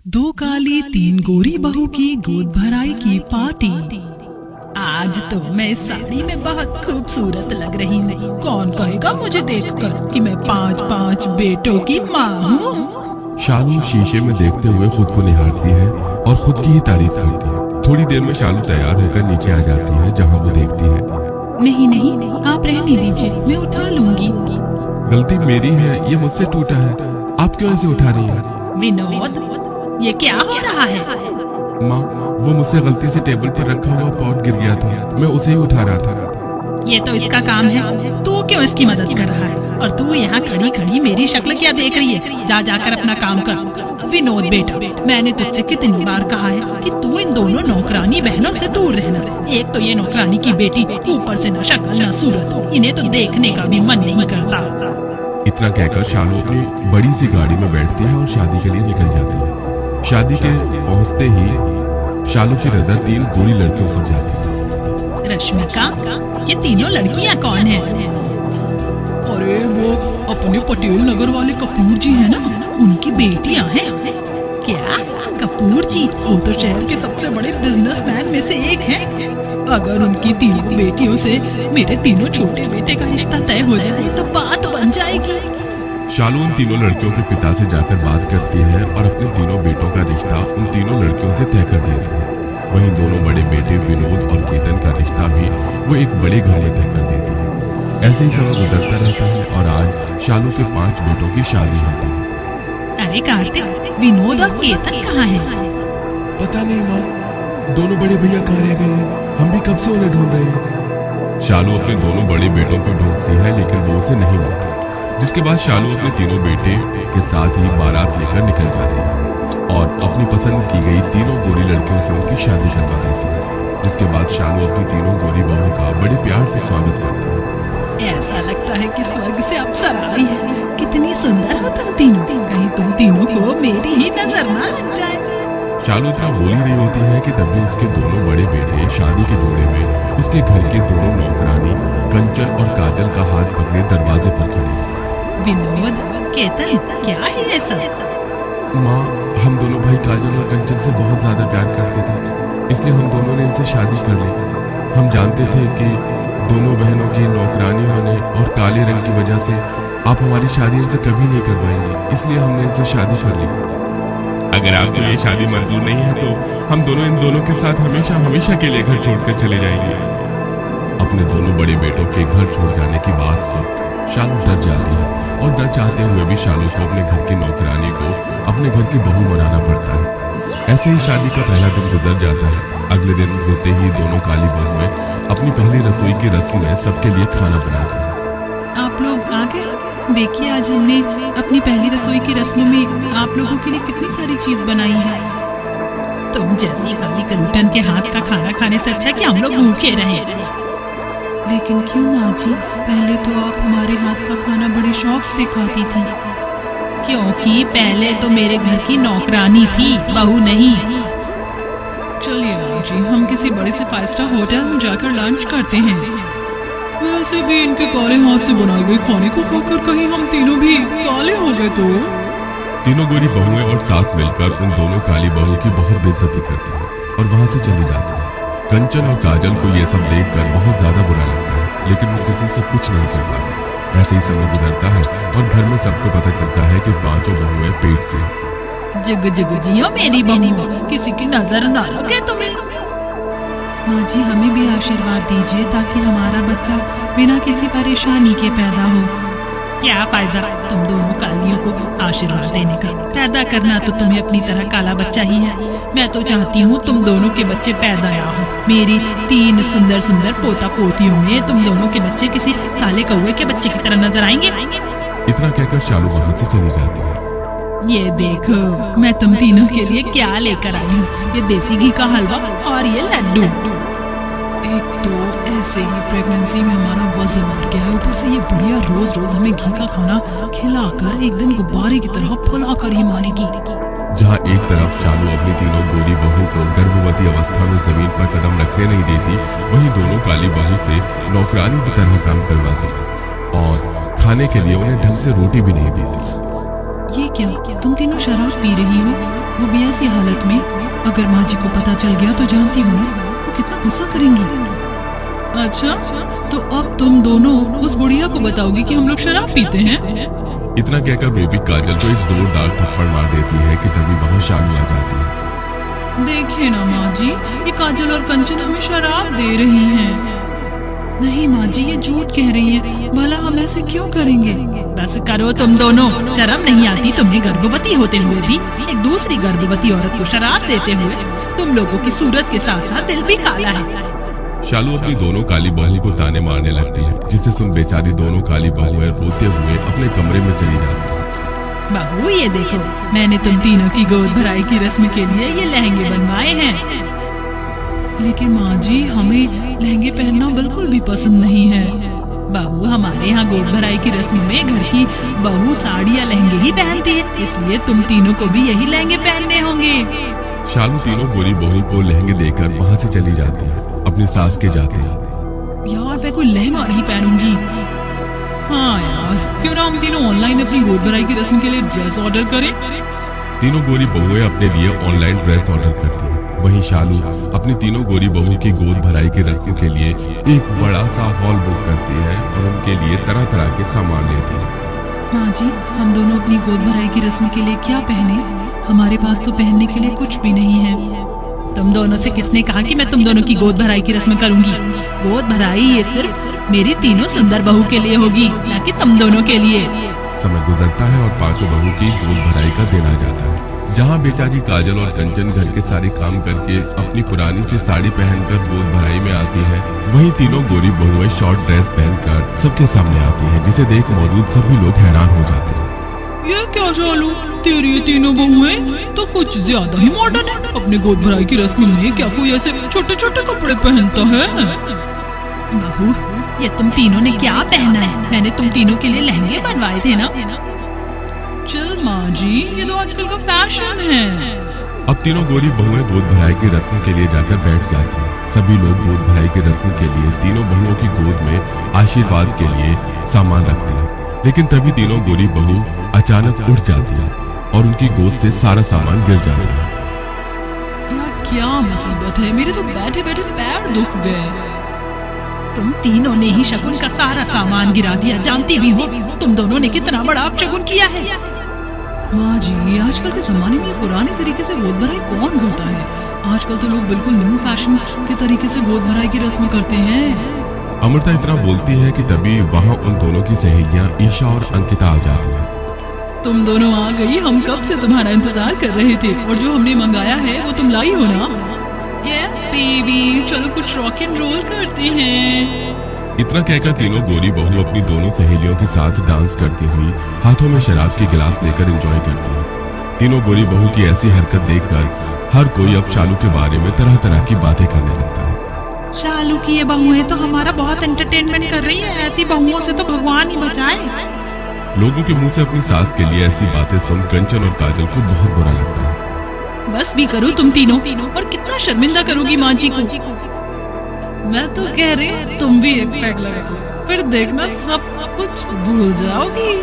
दो काली तीन गोरी बहू की गोद भराई की पार्टी। आज तो मैं इस साड़ी में बहुत खूबसूरत लग रही हूँ। कौन कहेगा मुझे देखकर कि मैं 5-5 बेटों की माँ हूँ। शालू शीशे में देखते हुए खुद को निहारती है और खुद की ही तारीफ करती है। थोड़ी देर में शालू तैयार होकर नीचे आ जाती है जहाँ वो देखती है। नहीं नहीं, आप रहने दीजिए, मैं उठा लूंगी। गलती मेरी है, ये मुझसे टूटा है, आप क्यों इसे उठा रही हैं? विनोद, ये क्या हो रहा है? माँ, वो मुझसे गलती से टेबल पर रखा हुआ पॉट गिर गया था, मैं उसे ही उठा रहा था। ये तो इसका काम है, तू क्यों इसकी मदद कर रहा है? और तू यहाँ खड़ी खड़ी मेरी शक्ल क्या देख रही है? जा जाकर अपना काम कर। विनोद बेटा, मैंने तुझसे कितनी बार कहा है कि तू इन दोनों नौकरानी बहनों से दूर रहना। एक तो ये नौकरानी की बेटी, ऊपर से न शक्ल न सूरत, इन्हें तो देखने का भी मन नहीं करता। इतना कहकर शालू अपनी बड़ी सी गाड़ी में बैठती है और शादी के लिए निकल जाती है। शादी के पहुंचते ही शालू की नजर 3 गोरी लड़कियों पर जाती है। रश्मिका, ये तीनों लड़कियां कौन हैं? अरे वो अपने पटेल नगर वाले कपूर जी हैं ना, उनकी बेटियां हैं। क्या कपूर जी? वो तो शहर के सबसे बड़े बिजनेसमैन में से एक हैं। अगर उनकी तीनों बेटियों से मेरे तीनों छोटे बेटे का रिश्ता तय हो जाए तो बात बन जाएगी। शालू उन तीनों लड़कियों के पिता से जाकर बात करती है और अपने तीनों बेटों का रिश्ता उन तीनों लड़कियों से तय कर देती है। वहीं दोनों बड़े बेटे विनोद और केतन का रिश्ता भी वो एक बड़े घर में तय कर देती है। ऐसे ही समय गुजरता रहता है और आज शालू के 5 बेटों की शादी होती है। अरे कार्तिक, विनोद और केतन कहाँ हैं? पता नहीं माँ, दोनों बड़े भैया कहाँ रह गए हैं? हम भी कब से उन्हें ढूंढ रहे हैं। शालू अपने दोनों बड़े बेटों को ढूंढती है लेकिन वो उसे नहीं मिलते, जिसके बाद शालू अपने तीनों बेटे के साथ ही बारात लेकर निकल जाती है और अपनी पसंद की गई तीनों गोरी लड़कियों से उनकी शादी करवा देती है। जिसके बाद शालू अपनी तीनों गोरी बहू का बड़े प्यार से स्वागत करती है। ऐसा लगता है कि स्वर्ग से अप्सरा आई है। कितनी सुंदर हो तुम तीनों, कहीं तुम तीनों को मेरी ही नजर ना लग जाए। शालू इतना बोल ही रही होती है कि तभी उसके दोनों बड़े बेटे शादी के जोड़े में उसके घर के दोनों नौकरानी कंचन और काजल का हाथ पकड़े दरवाजे पर खड़े। विनोद, केतन, क्या है ये सब? माँ, हम दोनों भाई काजल और कंचन से बहुत ज्यादा प्यार करते थे, इसलिए हम दोनों ने इनसे शादी कर ली। हम जानते थे कि दोनों बहनों की नौकरानी होने और काले रंग की वजह से आप हमारी शादी इनसे कभी नहीं करवाएंगे, इसलिए हमने इनसे शादी कर ली। अगर आपको ये शादी मंजूर नहीं है तो हम दोनों इन दोनों के साथ हमेशा हमेशा के लिए घर छोड़कर चले जाएंगे। अपने दोनों बड़े बेटों के घर छोड़ जाने की बात सुन शालू डर जाती है और डर चाहते हुए भी शालू को अपने घर की नौकरानी को अपने घर की बहू बनाना पड़ता है। ऐसे ही शादी का पहला दिन गुजर जाता है। अगले दिन होते ही दोनों काली बहुएं अपनी पहली रसोई की रस्म में सबके लिए खाना बनाती हैं। आप लोग आ गए? देखिए, आज हमने अपनी पहली रसोई की रस्म में आप लोगों के लिए कितनी सारी चीज बनाई है। तुम जैसी काली कलूटन के हाथ का खाना खाने से अच्छा कि हम लोग भूखे रहे। लेकिन क्यों माँ जी, पहले तो आप हमारे हाथ का खाना बड़े शौक से खाती थी। क्योंकि पहले तो मेरे घर की नौकरानी थी, बहू नहीं। चलिए माँ जी, हम किसी बड़े से 5 स्टार होटल में जाकर लंच करते हैं। वैसे भी इनके काले हाथ से बनाई गई खाने को खाकर कहीं हम तीनों भी काले हो गए तो। तीनों गोरी बहुएं और साथ मिलकर उन दोनों काली बहुओं की बहुत बेइज्जती करती हैं और वहां से चली जाती है। कंचन और काजल को ये सब देखकर बहुत ज्यादा बुरा लगता है, लेकिन वो किसी से कुछ नहीं कर पाती। ऐसे ही समय गुजरता है और घर में सबको पता चलता है कि 5 बहुएं पेट से। जग जग जियो मेरी बहू, किसी की नजर ना लगे तुम्हें। माँ जी, हमें भी आशीर्वाद दीजिए ताकि हमारा बच्चा बिना किसी परेशानी के पैदा हो। क्या फायदा तुम दोनों कालियों को आशीर्वाद देने का? पैदा करना तो तुम्हें अपनी तरह काला बच्चा ही है। मैं तो चाहती हूँ तुम दोनों के बच्चे पैदा ना हो। मेरी 3 सुंदर सुंदर पोता पोतियों में तुम दोनों के बच्चे किसी काले कौवे के बच्चे की तरह नजर आएंगे। इतना कहकर शालू वहाँ से चली जाती है। ये देखो, मैं तुम तीनों के लिए क्या लेकर आई हूँ। ये देसी घी का हलवा और ये लड्डू। एक तो ऐसे ही प्रेगनेंसी में हमारा वजन बढ़ गया है, ऊपर से ये बुढ़िया रोज रोज हमें घी का खाना खिलाकर एक दिन गुब्बारे की तरह फुलाकर ही मारेगी। जहाँ एक तरफ शालू अपनी तीनों गोरी बहू को गर्भवती अवस्था में जमीन पर कदम रखने नहीं देती, वहीं दोनों काली बहू से नौकरानी की तरह काम करवाती और खाने के लिए उन्हें ढंग से रोटी भी नहीं देती। ये क्या, तुम तीनों शराब पी रही हो? वो भी ऐसी हालत में। अगर माँ जी को पता चल गया तो जानती हो ना वो कितना गुस्सा करेंगी। अच्छा, तो अब तुम दोनों उस बुढ़िया को बताओगी कि हम लोग शराब पीते हैं? इतना कहकर बेबी काजल को एक जोरदार थप्पड़ मार देती है कि तभी वहाँ शालू आ जाती है। देखिए ना माँ जी, ये काजल और कंचन हमें शराब दे रही हैं। नहीं माँ जी, ये झूठ कह रही है, भला हम ऐसे क्यों करेंगे? बस करो तुम दोनों, शर्म नहीं आती तुम्हें गर्भवती होते हुए भी एक दूसरी गर्भवती औरत को शराब देते हुए? तुम लोगों की सूरत के साथ साथ दिल भी काला है। शालू अपनी दोनों काली बहू को ताने मारने लगती है, जिससे सुन बेचारी दोनों काली बहुएं रोते हुए अपने कमरे में चली जाती है। बहू ये देखो, मैंने तुम तीनों की गोद भराई की रस्म के लिए ये लहंगे बनवाए हैं। लेकिन माँ जी, हमें लहंगे पहनना बिल्कुल भी पसंद नहीं है। बहू, हमारे यहाँ गोद भराई की रस्म में घर की बहू साड़ी या लहंगे ही पहनती है, इसलिए तुम तीनों को भी यही लहंगे पहनने होंगे। शालू तीनों गोरी बहू को लहंगे देकर वहाँ से चली जाती है, अपनी सास के जाते हैं। यार मैं कोई लहंगा नहीं पहनूंगी। हाँ यार, क्यों ना हम तीनों ऑनलाइन अपनी गोद भराई की रस्म के लिए ड्रेस ऑर्डर करें? तीनों गोरी बहुएं अपने लिए ऑनलाइन ड्रेस ऑर्डर करती हैं। वहीं शालू अपनी तीनों गोरी बहू की गोद भराई की रस्म के लिए एक बड़ा सा हॉल बुक करती है और उनके लिए तरह तरह के सामान लेती है। माँ जी, हम दोनों अपनी गोद भराई की रस्म के लिए क्या पहने? हमारे पास तो पहनने के लिए कुछ भी नहीं है। तुम दोनों से किसने कहा कि मैं तुम दोनों की गोद भराई की रस्म करूंगी? गोद भराई ये सिर्फ मेरी तीनों सुंदर बहू के लिए होगी, न कि तुम दोनों के लिए। समय गुजरता है और पांचों बहू की गोद भराई का दिन आ जाता है। जहाँ बेचारी काजल और कंचन घर के सारे काम करके अपनी पुरानी सी साड़ी पहनकर गोद भराई में आती है, वहीं तीनों गोरी बहुएं शॉर्ट ड्रेस पहनकर सबके सामने आती हैं, जिसे देख मौजूद सभी लोग हैरान हो जाते हैं। ये क्या शालू, तेरी ये तीनों बहुएं तो कुछ ज्यादा ही मॉडर्न है। अपने गोद भराई की रस्म में क्या कोई ऐसे छोटे छोटे कपड़े पहनता है? बहू, ये तुम तीनों ने क्या पहना है? मैंने तुम तीनों के लिए लहंगे बनवाए थे ना। चल माँ जी, ये तो आजकल का फैशन है। अब तीनों गोरी बहुएं गोद भराई की रस्म के लिए जाकर बैठ जाती हैं। सभी लोग गोद भराई की रस्म के लिए तीनों बहुओं की गोद में आशीर्वाद के लिए सामान रखते हैं, लेकिन तभी तीनों गोरी बहू अचानक उठ जाती है और उनकी गोद से सारा सामान गिर जाता है। यार क्या मुसीबत है, मेरे तो बैठे बैठे पैर दुख गए। तुम तीनों ने ही शगुन का सारा सामान गिरा दिया, जानती भी हो तुम दोनों ने कितना बड़ा अपशगुन किया है। माँ जी, आजकल के जमाने में पुराने तरीके से गोद भराई कौन करता है? आजकल तो लोग बिल्कुल न्यू फैशन के तरीके से गोद भराई की रस्म करते हैं। अमृता इतना बोलती है कि तभी वहाँ उन दोनों की सहेलियाँ ईशा और अंकिता आ जाती हैं। तुम दोनों आ गई, हम कब से तुम्हारा इंतजार कर रहे थे, और जो हमने मंगाया है वो तुम लाई हो ना? यस बेबी, चलो कुछ रॉक एंड रोल करते हैं। इतना कहकर तीनों गोरी बहू अपनी दोनों सहेलियों के साथ डांस करती हुई हाथों में शराब की गिलास लेकर एंजॉय करती है। तीनों गोरी बहू की ऐसी हरकत देखकर हर कोई अब शालू के बारे में तरह तरह की बातें करने लगता है। शालू की ये बहुएं तो हमारा बहुत एंटरटेनमेंट कर रही है, ऐसी बहुओं से तो भगवान ही बचाए। लोगों के मुंह से अपनी सास के लिए ऐसी बातें सुन कंचन और काजल को बहुत बुरा लगता है। बस भी करो तुम तीनों, और कितना शर्मिंदा करोगी माँ जी को। मैं तो कह रही हूँ तुम भी एक पैक लगा लो, फिर देखना सब कुछ भूल जाओगी।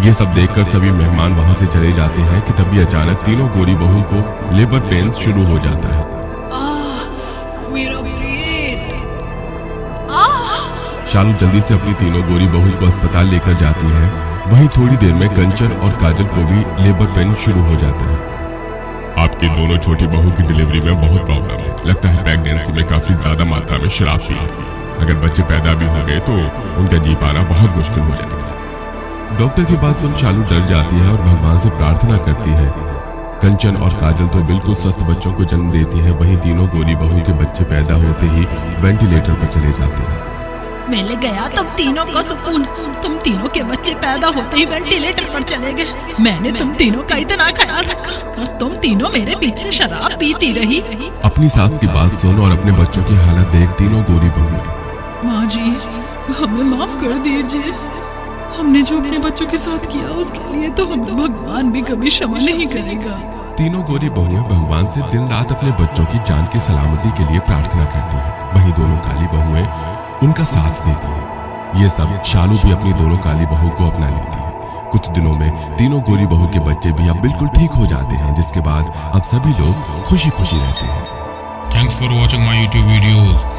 ये सब देखकर सभी मेहमान वहाँ से चले जाते हैं कि तभी अचानक तीनों गोरी बहू को लेबर पेन शुरू हो जाता है। मेरा पेट। शालू जल्दी से अपनी तीनों गोरी बहू को अस्पताल लेकर जाती है। वहीं थोड़ी देर में कंचन और काजल को भी लेबर पेन शुरू हो जाता है। आपकी दोनों छोटी बहू की डिलीवरी में बहुत प्रॉब्लम है, लगता है प्रेगनेंसी में काफी ज्यादा मात्रा में शराब पी है। अगर बच्चे पैदा भी हो गए तो उनका जी पाना बहुत मुश्किल हो जाएगा। डॉक्टर की बात सुन शालू डर जाती है और भगवान से प्रार्थना करती है। कंचन और काजल तो बिल्कुल स्वस्थ बच्चों को जन्म देती है, वहीं तीनों गोरी बहू के बच्चे पैदा होते ही वेंटिलेटर पर चले जाते हैं। मिल गया तुम तीनों को सुकून, तुम तीनों के बच्चे पैदा होते ही वेंटिलेटर पर चले गए। मैंने तुम तीनों का इतना ख्याल रखा और तुम तीनों मेरे पीछे शराब पीती रही। अपनी सास की बात सुन और अपने बच्चों की हालत देख तीनों गोरी बहू, माँ जी हमें माफ कर दीजिए, हमने जो अपने बच्चों के साथ किया उसके लिए तो हमें भगवान भी कभी क्षमा नहीं करेगा। तीनों गोरी बहुएं भगवान से दिन रात अपने बच्चों की जान की सलामती के लिए प्रार्थना करती है। वहीं दोनों काली बहुएं उनका साथ देती है। ये सब शालू भी अपनी दोनों काली बहू को अपना लेती है। कुछ दिनों में तीनों गोरी बहू के बच्चे भी अब बिल्कुल ठीक हो जाते हैं, जिसके बाद अब सभी लोग खुशी खुशी रहते हैं। Thanks for watching my YouTube videos.